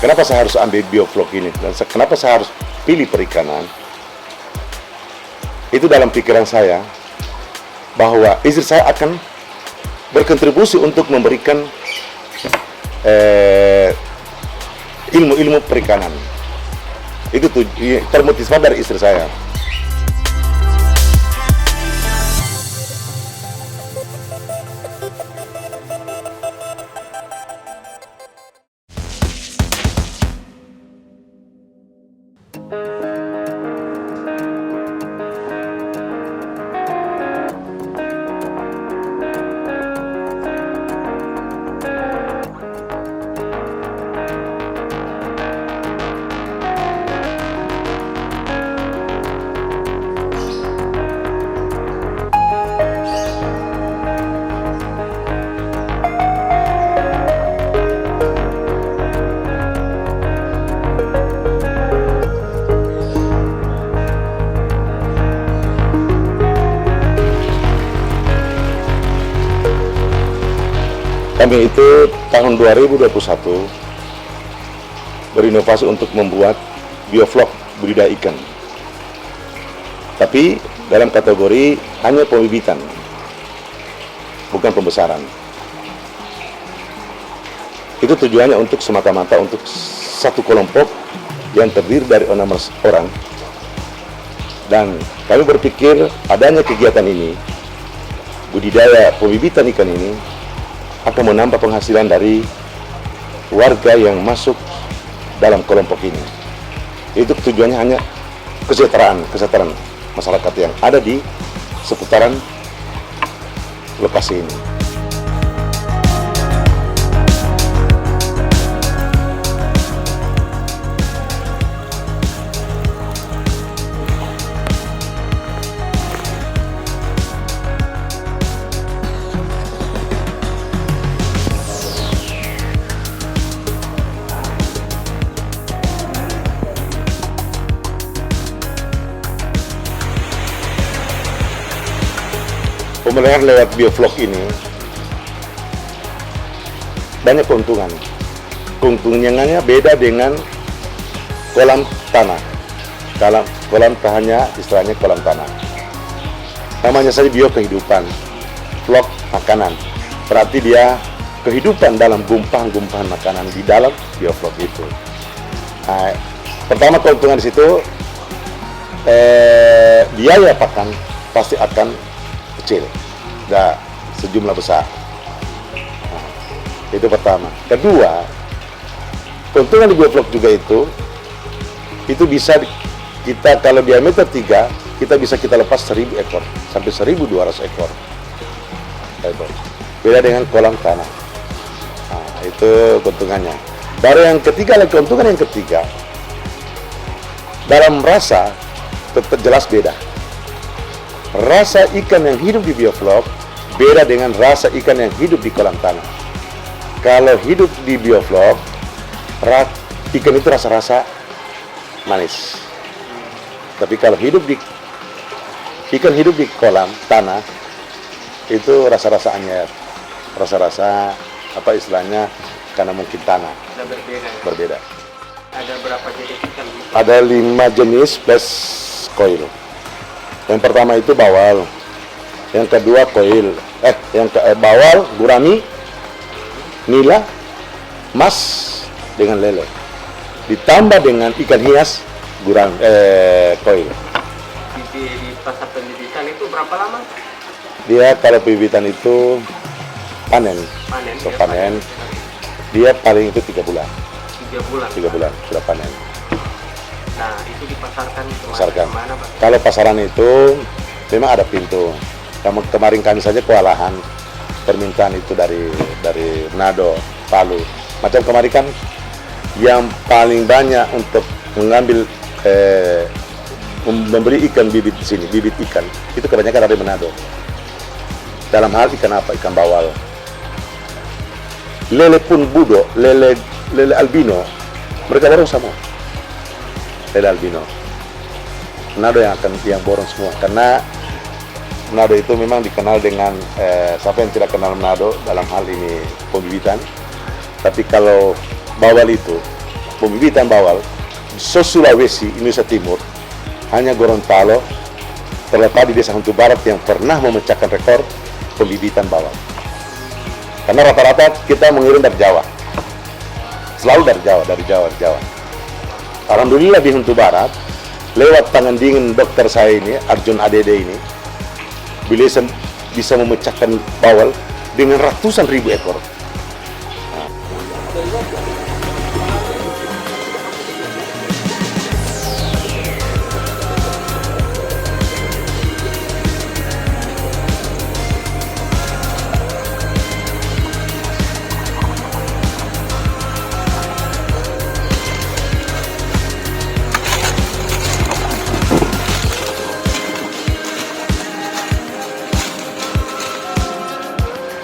Kenapa saya harus ambil bioflok ini? Dan kenapa saya harus pilih perikanan? Itu dalam pikiran saya, bahwa istri saya akan berkontribusi untuk memberikan ilmu-ilmu perikanan. Itu termotivasi dari istri saya. Kami itu tahun 2021 berinovasi untuk membuat bioflok budidaya ikan. Tapi dalam kategori hanya pembibitan, bukan pembesaran. Itu tujuannya untuk semata-mata untuk satu kelompok yang terdiri dari 16 orang. Dan kami berpikir adanya kegiatan ini, budidaya pembibitan ikan ini, akan menambah penghasilan dari warga yang masuk dalam kelompok ini. Itu tujuannya hanya kesejahteraan masyarakat yang ada di seputaran lokasi ini. Pemeliharaan lewat bioflok ini banyak keuntungan. Keuntungannya beda dengan kolam tanah. Kolam hanya istilahnya kolam tanah. Namanya saja bio kehidupan, flok makanan. Berarti dia kehidupan dalam gumpahan-gumpahan makanan di dalam bioflok itu. Nah, pertama keuntungan di situ, biaya pakan pasti akan kecil, dan sejumlah besar. Nah, itu pertama. Kedua, keuntungan di bioflok juga itu bisa kita, kalau diameter 3, kita lepas 1000 ekor sampai 1200 ekor. Itu beda dengan kolam tanah. Nah, itu keuntungannya. Baru yang ketiga, keuntungan yang ketiga, dalam rasa tetap jelas beda. Rasa ikan yang hidup di bioflok beda dengan rasa ikan yang hidup di kolam tanah. Kalau hidup di bioflok, ikan itu rasa-rasa manis. Tapi kalau ikan hidup di kolam tanah, itu rasa-rasa anyar, rasa-rasa apa istilahnya, karena mungkin tanah. Berbeda. Ada berapa jenis ikan? Ada 5 jenis plus koil. Yang pertama itu bawal, yang kedua koil, bawal, gurami, nila, mas dengan lele, ditambah dengan ikan hias, koil. Di pasar pendidikan itu berapa lama? Dia kalau pembibitan itu panen. Dia paling itu 3 bulan. 3 bulan sudah panen. Nah, itu dipasarkan kemana, Pak? Kalau pasaran itu memang ada pintu. Kemarin kami saja kewalahan permintaan itu dari Manado, Palu. Macam kemarin kan yang paling banyak untuk mengambil membeli ikan bibit di sini, bibit ikan itu kebanyakan dari Manado. Dalam hal ikan apa? Ikan bawal. Lele pun budo, lele albino, mereka borong semua. Lele albino. Manado yang borong semua, karena Manado itu memang dikenal dengan siapa yang tidak kenal Manado dalam hal ini pembibitan. Tapi kalau bawal itu, pembibitan bawal Sulawesi, Indonesia Timur, hanya Gorontalo terlepas di Desa Hantu Barat yang pernah memecahkan rekor pembibitan bawal. Karena rata-rata kita mengirim dari Jawa, selalu dari Jawa. Alhamdulillah di Hantu Barat, lewat tangan dingin dokter saya ini, Arjun ADD ini, beliau bisa memecahkan bawal dengan ratusan ribu ekor.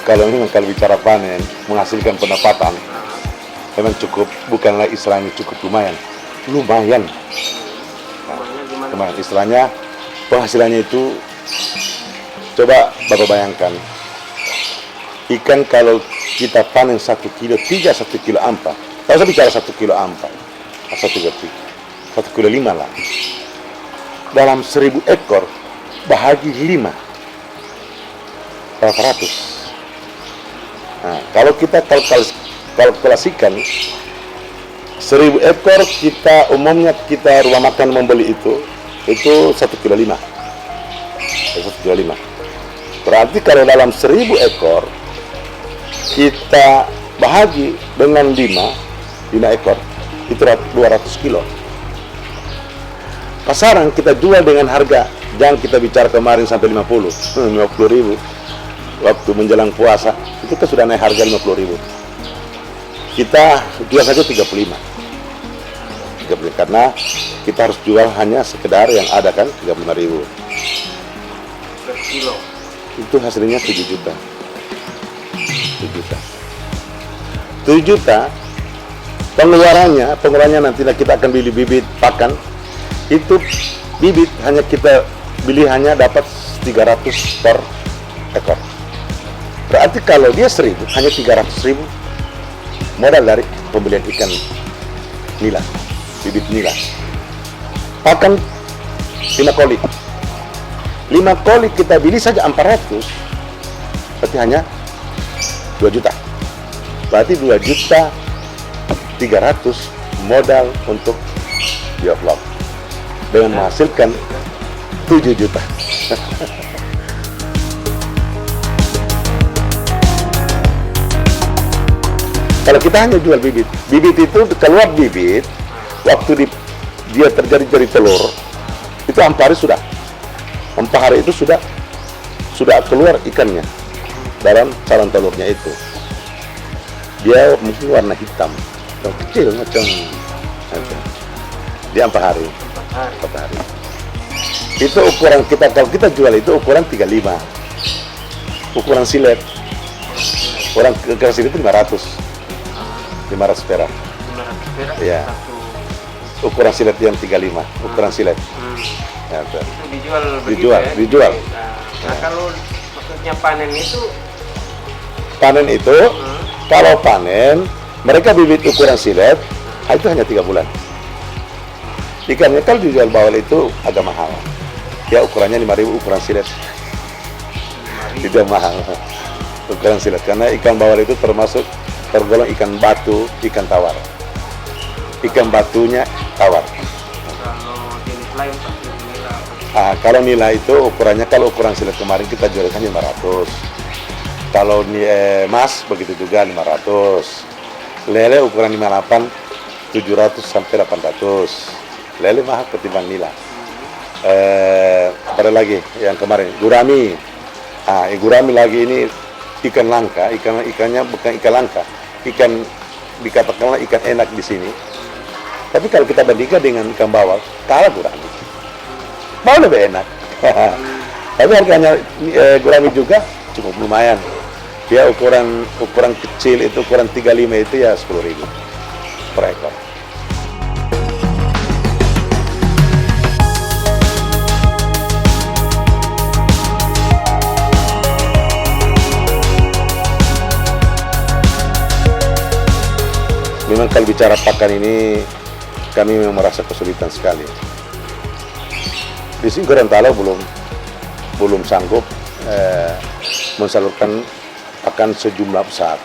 Kalau bicara panen, menghasilkan pendapatan, memang cukup, bukanlah istilahnya cukup, lumayan. Lumayan, istilahnya penghasilannya itu, coba Bapak bayangkan, ikan kalau kita panen 1 kilo 3, 1 kilo ampa, kalau saya bicara 1 kilo ampa, 1 kilo 5 lah, dalam 1000 ekor, bahagi 5, berapa ratus? Nah, kalau kita kalkulasikan 1000 ekor, kita umumnya rumah makan membeli itu 1,5 kilo. 1,5 kilo. Berarti kalau dalam 1000 ekor kita bahagi dengan 5 ekor, itu 200 kilo. Pasaran kita jual dengan harga, jangan kita bicara kemarin sampai 50 ribu. Waktu menjelang puasa itu kan sudah naik harga 50.000. Kita jual saja 35, karena kita harus jual hanya sekedar yang ada kan 35.000 per kilo. Itu hasilnya 7 juta. 7 juta pengeluarannya nanti kita akan beli bibit pakan. Itu bibit hanya kita beli hanya dapat 300 per ekor. Berarti kalau dia 1.000, hanya 300.000 modal dari pembelian ikan nila, bibit nila. Pakan 5 koli. 5 koli kita beli saja 400, berarti hanya 2 juta. Berarti 2 juta 300 modal untuk bioflok dengan menghasilkan 7 juta. Kalau kita hanya jual bibit itu keluar bibit, waktu dia terjadi dari telur, itu 4 hari sudah. 4 hari itu sudah keluar ikannya dalam sarang telurnya itu. Dia mungkin warna hitam, kecil macam. Dia 4 hari. 4 hari. Itu ukuran kita, kalau kita jual itu ukuran 35. Ukuran silet. Ukuran silet itu 500 perak. 500 perak. Ya. Ukuran silet yang 35, ukuran silet. Ya, itu dijual begitu, dijual. Nah, kalau maksudnya panen itu kalau panen mereka bibit ukuran silet, itu hanya 3 bulan. Ikannya kalau dijual bawal itu agak mahal. Ya ukurannya 5.000 ukuran silet. Tidak mahal ukuran silet, karena ikan bawal itu tergolong ikan batu, ikan tawar. Ikan batunya tawar. Kalau jenis lain pasti nila. Kalau nila itu ukurannya, kalau ukuran silet kemarin kita jual hanya 500. Kalau emas begitu juga 500. Lele ukuran 58 700 sampai 800. Lele mahal ketimbang nila. Ada lagi yang kemarin gurami. Gurami lagi ini ikan langka, ikannya bukan ikan langka, ikan dikatakanlah ikan enak di sini. Tapi kalau kita bandingkan dengan ikan bawal, kalah gurami. Bawal lebih enak. Tapi harganya gurami juga cukup lumayan. Dia ukuran kecil itu, ukuran 35 itu ya 10.000 per ekor. Memang kalau bicara pakan ini, kami memang merasa kesulitan sekali. Di sini Gorontalo belum sanggup mensalurkan pakan sejumlah besar.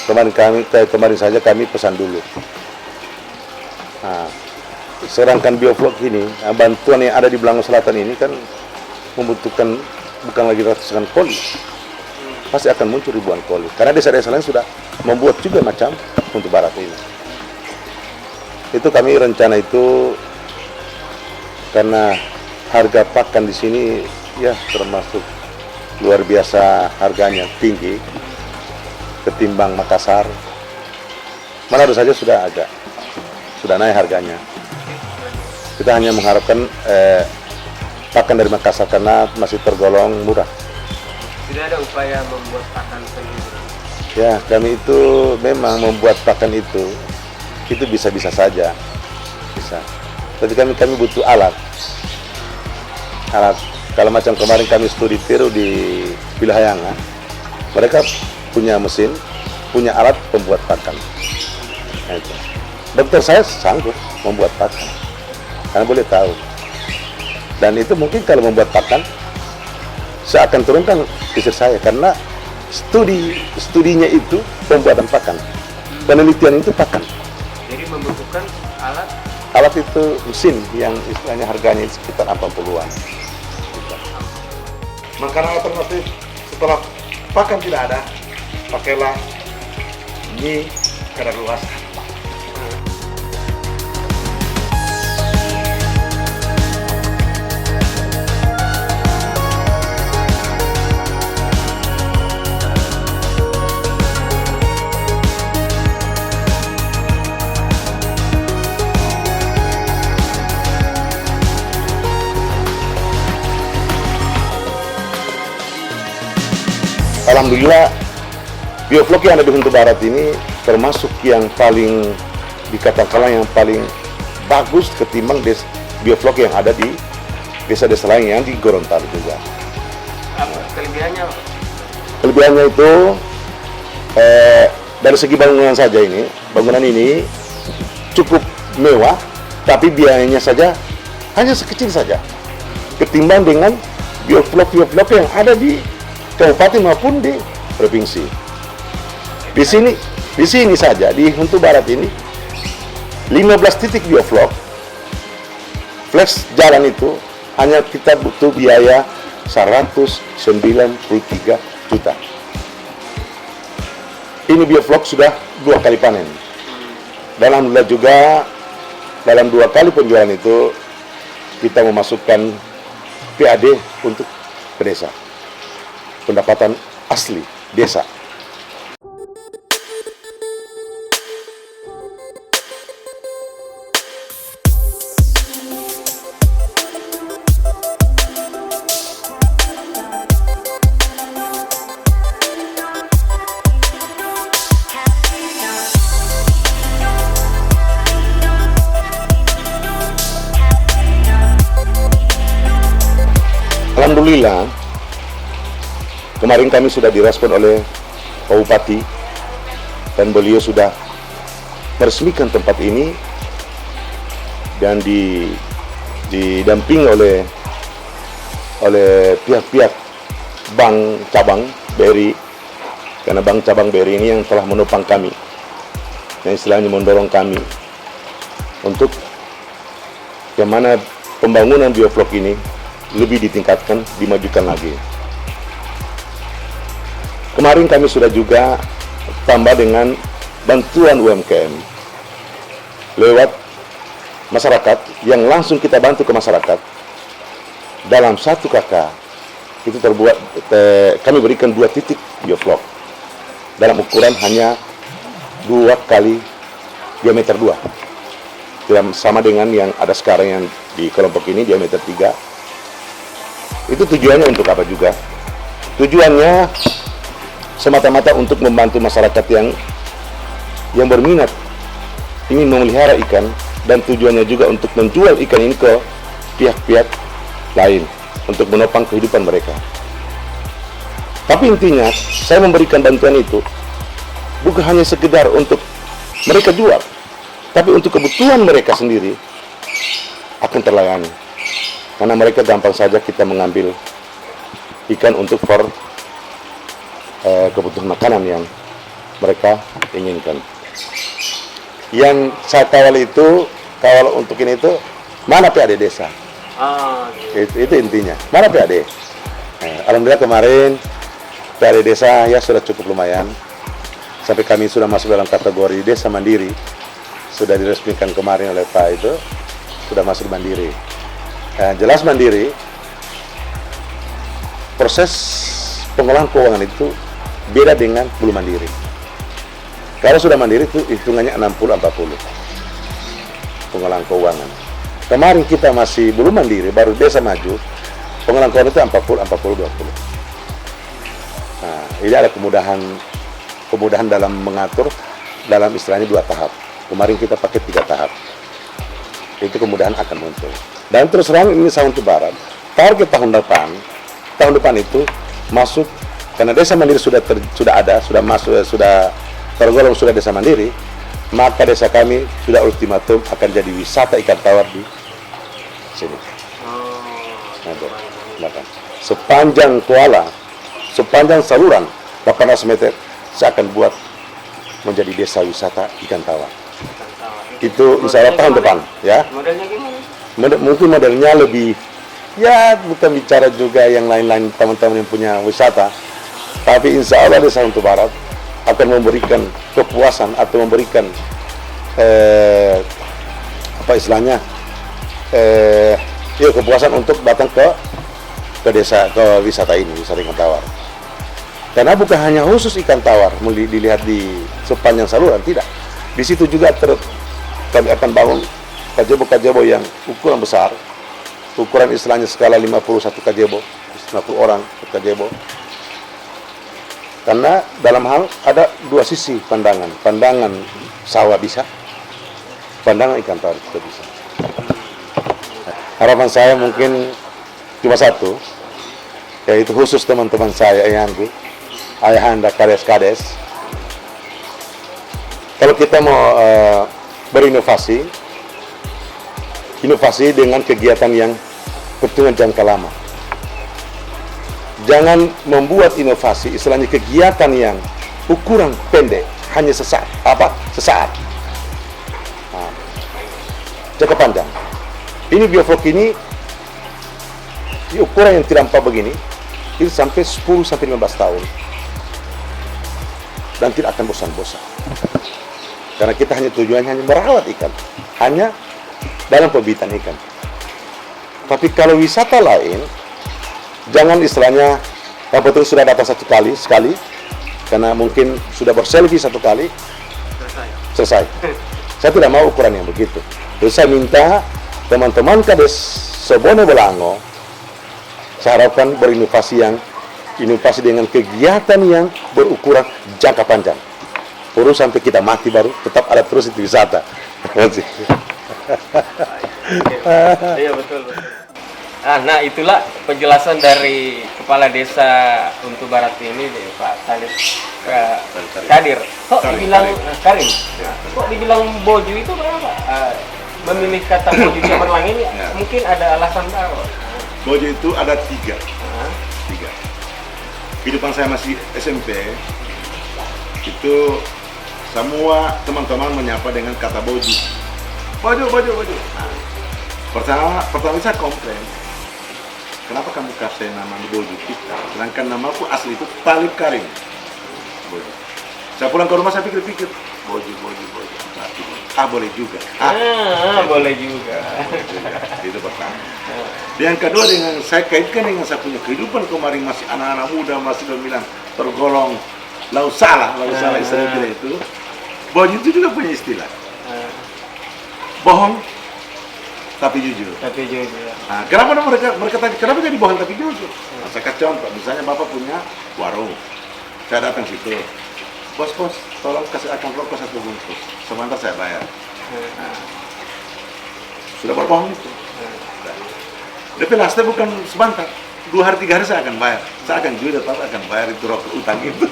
Kemarin saja kami pesan dulu. Nah, sedangkan Bioflok ini, bantuan yang ada di Belangong Selatan ini kan membutuhkan bukan lagi ratusan koli. Pasti akan muncul ribuan koli. Karena desa-desa lain sudah membuat juga macam untuk barat ini. Itu kami rencana itu karena harga pakan di sini ya termasuk luar biasa, harganya tinggi ketimbang Makassar. Manado saja sudah naik harganya. Kita hanya mengharapkan pakan dari Makassar karena masih tergolong murah. Tidak ada upaya membuat pakan sendiri. Ya, kami itu memang membuat pakan itu bisa saja, bisa. Tapi kami butuh alat. Kalau macam kemarin kami studi tiru di Pilahayanga, mereka punya mesin, punya alat pembuat pakan. Nah, itu. Dokter saya sanggup membuat pakan, karena boleh tahu. Dan itu mungkin kalau membuat pakan, saya akan turunkan istri saya karena studinya itu pembuatan pakan, penelitian itu pakan. Jadi membutuhkan Alat itu mesin yang istilahnya harganya sekitar 80-an. Makanan alternatif setelah pakan tidak ada, pakailah mie kadaluarsa. Alhamdulillah, Bioflok yang ada di Huntu Barat ini termasuk yang paling dikatakan yang paling bagus ketimbang Bioflok yang ada di desa-desa lain yang di Gorontalo juga. Kelebihannya? Kelebihannya itu dari segi bangunan saja ini, bangunan ini cukup mewah, tapi biayanya saja hanya sekecil saja ketimbang dengan Bioflok yang ada di kabupaten maupun di provinsi. Di sini saja di Huntu Barat ini 15 titik Bioflok. Flex jalan itu hanya kita butuh biaya 193 juta. Ini Bioflok sudah 2 kali panen. Dan alhamdulillah juga dalam 2 kali penjualan itu kita memasukkan PAD untuk ke desa. Pendapatan asli desa. Alhamdulillah, kemarin kami sudah direspon oleh Pak Bupati dan beliau sudah meresmikan tempat ini dan didampingi oleh pihak-pihak Bank Cabang BRI, karena Bank Cabang BRI ini yang telah menopang kami, yang istilahnya mendorong kami untuk yang mana pembangunan Bioflok ini lebih ditingkatkan, dimajukan lagi. Kemarin kami sudah juga tambah dengan bantuan UMKM lewat masyarakat yang langsung kita bantu ke masyarakat dalam 1 KK itu terbuat, kami berikan 2 titik bioflok dalam ukuran hanya 2 kali diameter 2, tidak sama dengan yang ada sekarang yang di kelompok ini diameter 3. Itu tujuannya untuk apa juga? Tujuannya semata-mata untuk membantu masyarakat yang berminat ingin memelihara ikan, dan tujuannya juga untuk menjual ikan ini ke pihak-pihak lain untuk menopang kehidupan mereka. Tapi intinya saya memberikan bantuan itu bukan hanya sekedar untuk mereka jual, tapi untuk kebutuhan mereka sendiri akan terlayani. Karena mereka gampang saja kita mengambil ikan untuk kebutuhan makanan yang mereka inginkan. Yang saya kawal untuk ini itu, mana PAD desa? Itu intinya, mana PAD? Alhamdulillah kemarin PAD desa ya sudah cukup lumayan, sampai kami sudah masuk dalam kategori desa mandiri, sudah diresmikan kemarin oleh Pak itu, sudah masuk mandiri. Jelas mandiri, proses pengolahan keuangan itu beda dengan belum mandiri. Kalau sudah mandiri itu hitungannya 60-40 pengolahan keuangan. Kemarin kita masih belum mandiri, baru desa maju, pengolahan keuangan itu 40-20. Nah, ini ada kemudahan dalam mengatur, dalam istilahnya 2 tahap. Kemarin kita pakai 3 tahap. Itu kemudahan akan muncul. Dan terus terang ini saya untuk Barat, target tahun depan itu masuk, karena desa mandiri sudah ada, sudah masuk, sudah tergolong sudah desa mandiri, maka desa kami sudah ultimatum akan jadi wisata ikan tawar di sini. Sepanjang kuala, sepanjang saluran 800 meter, saya akan buat menjadi desa wisata ikan tawar. Itu insya Allah tahun depan, ya. Modelnya gimana? Mungkin modelnya lebih, ya bukan bicara juga yang lain-lain teman-teman yang punya wisata, tapi insya Allah desa untuk Barat akan memberikan kepuasan atau memberikan kepuasan untuk datang ke desa, ke wisata ini, wisata ikan tawar. Karena bukan hanya khusus ikan tawar dilihat di sepanjang saluran, tidak. Di situ juga kami akan bangun kajebo yang ukuran besar, ukuran istilahnya skala 51 kajebo, 50 orang per kajebo. Karena dalam hal ada 2 sisi pandangan sawah bisa, pandangan ikan tawar juga bisa. Harapan saya mungkin cuma satu, yaitu khusus teman-teman saya, ayahanda, kades-kades. Kalau kita mau berinovasi, inovasi dengan kegiatan yang bertujuan jangka lama. Jangan membuat inovasi, istilahnya kegiatan yang ukuran pendek, hanya sesaat. Nah, jangka panjang. Ini bioflok ini, di ukuran yang tidak nampak begini, itu sampai 10-15 tahun. Dan tidak akan bosan-bosan. Karena kita tujuannya hanya merawat ikan, hanya dalam pembibitan ikan. Tapi kalau wisata lain, jangan istilahnya betul sudah datang sekali, karena mungkin sudah berselfie 1 kali, selesai. Saya tidak mau ukuran yang begitu. Jadi saya minta teman-teman kades Sebono Belango, saya harapkan berinovasi dengan kegiatan yang berukuran jangka panjang. Terus sampai kita mati baru tetap ada terus itu wisata. Iya betul. Nah itulah penjelasan dari Kepala Desa Untu Barat ini, Pak Salih Kadir. Kok dibilang Karim? Kok dibilang Boju itu kenapa? Memilih kata Boju cemerlang ini mungkin ada alasan tahu. Boju itu ada 3. Kehidupan saya masih SMP, itu semua teman-teman menyapa dengan kata Boju. Nah, pertama saya komplain, kenapa kamu kasih nama Boju kita, sedangkan namaku asli itu Talib Karim. Boju. Saya pulang ke rumah saya pikir-pikir, boju. Boleh juga. Boleh juga. Itu pertama. Yang kedua dengan saya kaitkan dengan saya punya kehidupan kemarin masih anak-anak muda, masih bilang tergolong lau salah istilah itu. Boju itu juga punya istilah. Bohong tapi jujur. Nah, kenapa mereka tanya kenapa jadi bohong tapi jujur? Nah, saya kasih contoh, misalnya bapak punya warung, saya datang situ, bos tolong kasih akan rokok 1 bungkus, sebentar saya bayar. Nah, sudah berbohong itu. DP lasta bukan sebentar, 2 hari 3 hari saya akan bayar, saya akan jujur tetap akan bayar itu rokok utang itu.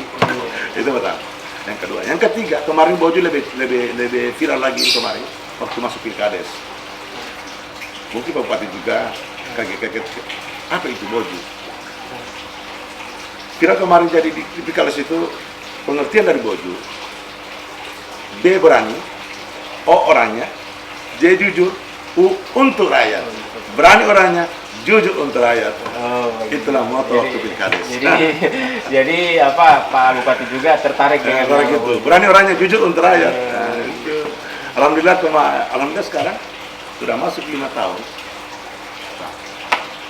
Itu pertama. Yang kedua, yang ketiga kemarin boju lebih viral lagi kemarin waktu masuk pilkades. Mungkin bupati juga kaget apa itu boju. Viral kemarin jadi di pilkades itu pengertian dari boju. B berani, O orangnya, J jujur, U untuk rakyat. Berani orangnya, jujur untuk rakyat. Itulah moto waktu pilkades. Jadi apa Pak Bupati juga tertarik dengan gitu. Berani orangnya, jujur untuk rakyat. Nah, itu. Alhamdulillah sekarang sudah masuk 5 tahun.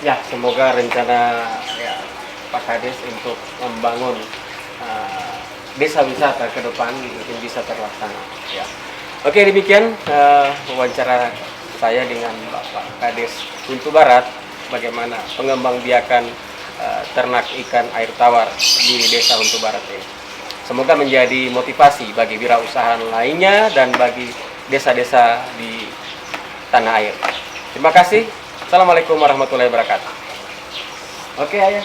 Ya, semoga rencana Pak Kades untuk membangun desa wisata ke depan mungkin bisa terlaksana. Ya. Oke, demikian wawancara saya dengan Bapak Kades Untu Barat bagaimana pengembangbiakan ternak ikan air tawar di Desa Untu Barat ini. Semoga menjadi motivasi bagi wirausaha lainnya dan bagi desa-desa di tanah air. Terima kasih. Assalamualaikum warahmatullahi wabarakatuh. Oke, Ayah.